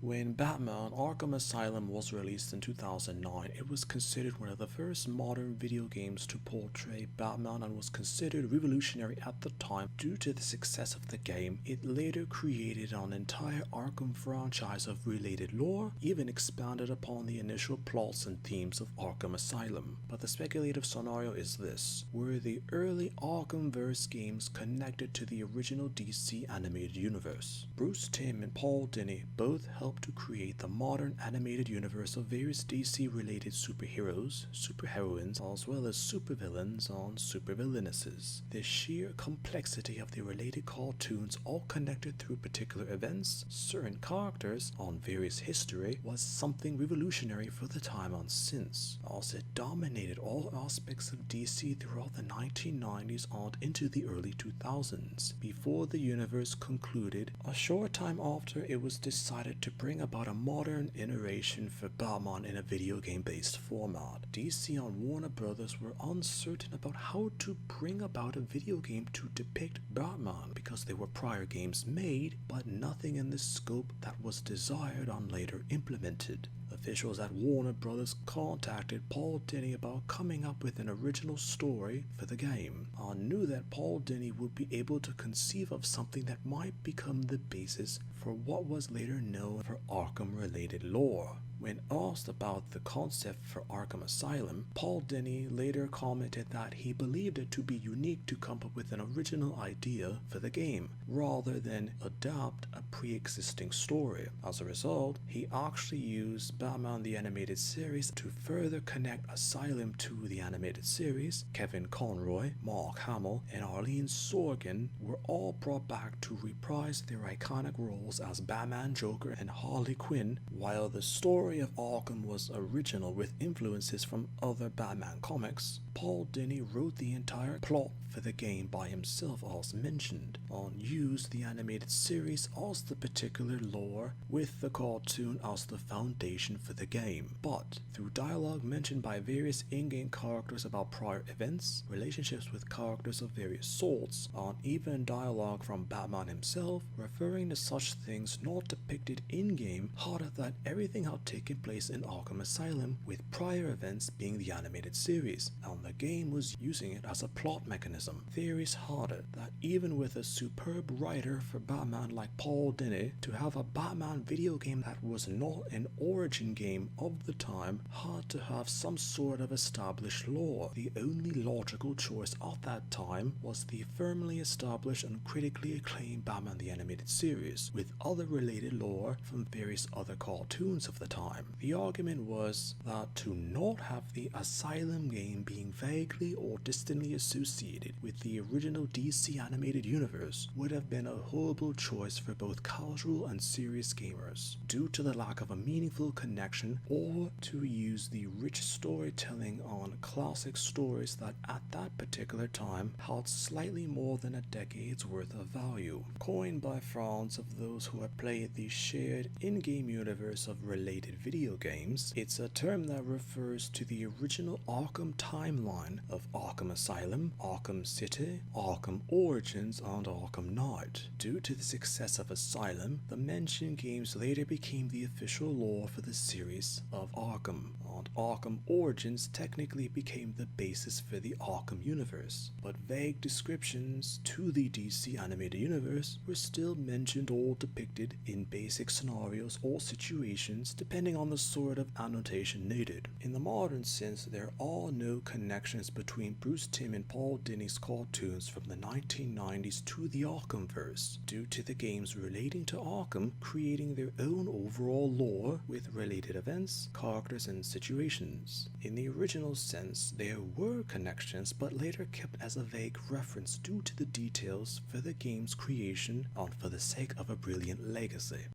When Batman Arkham Asylum was released in 2009, it was considered one of the first modern video games to portray Batman and was considered revolutionary at the time due to the success of the game. It later created an entire Arkham franchise of related lore, even expanded upon the initial plots and themes of Arkham Asylum. But the speculative scenario is this: were the early Arkhamverse games connected to the original DC animated universe? Bruce Timm and Paul Dini both helped to create the modern animated universe of various DC-related superheroes, superheroines, as well as supervillains and supervillainesses. The sheer complexity of the related cartoons, all connected through particular events, certain characters, on various history, was something revolutionary for the time and since, as it dominated all aspects of DC throughout the 1990s and into the early 2000s. Before the universe concluded, a short time after, it was decided to bring about a modern iteration for Batman in a video game based format. DC and Warner Brothers were uncertain about how to bring about a video game to depict Batman because there were prior games made, but nothing in the scope that was desired and later implemented. Officials at Warner Brothers contacted Paul Dini about coming up with an original story for the game, and knew that Paul Dini would be able to conceive of something that might become the basis for what was later known for Arkham-related lore. When asked about the concept for Arkham Asylum, Paul Dini later commented that he believed it to be unique to come up with an original idea for the game, rather than adapt a pre-existing story. As a result, he actually used Batman the Animated Series to further connect Asylum to the animated series. Kevin Conroy, Mark Hamill, and Arlene Sorkin were all brought back to reprise their iconic roles as Batman, Joker, and Harley Quinn, while the story of Arkham was original with influences from other Batman comics. Paul Dini wrote the entire plot for the game by himself as mentioned, and used the animated series as the particular lore, with the cartoon as the foundation for the game. But through dialogue mentioned by various in-game characters about prior events, relationships with characters of various sorts, and even dialogue from Batman himself referring to such things not depicted in-game, harder that everything had taken place in Arkham Asylum, with prior events being the animated series, and the game was using it as a plot mechanism. Theories harder that even with a superb writer for Batman like Paul Dini, to have a Batman video game that was not an origin game of the time had to have some sort of established lore. The only logical choice at that time was the firmly established and critically acclaimed Batman the Animated Series, with other related lore from various other cartoons of the time. The argument was that to not have the Asylum game being vaguely or distantly associated with the original DC animated universe would have been a horrible choice for both casual and serious gamers, due to the lack of a meaningful connection, or to use the rich storytelling on classic stories that at that particular time held slightly more than a decade's worth of value. Coined by fans of those who have played the shared in-game universe of related video games, it's a term that refers to the original Arkham timeline of Arkham Asylum, Arkham City, Arkham Origins, and Arkham Knight. Due to the success of Asylum, the mentioned games later became the official lore for the series of Arkham, and Arkham Origins technically became the basis for the Arkham universe, but vague descriptions to the DC animated universe were still mentioned or depicted in basic scenarios or situations depending on the sort of annotation needed. In the modern sense, there are no connections between Bruce Timm and Paul Dini's cartoons from the 1990s to the Arkhamverse, due to the games relating to Arkham creating their own overall lore with related events, characters, and situations. In the original sense, there were connections, but later kept as a vague reference due to the details for the game's creation and for the sake of a brilliant legacy.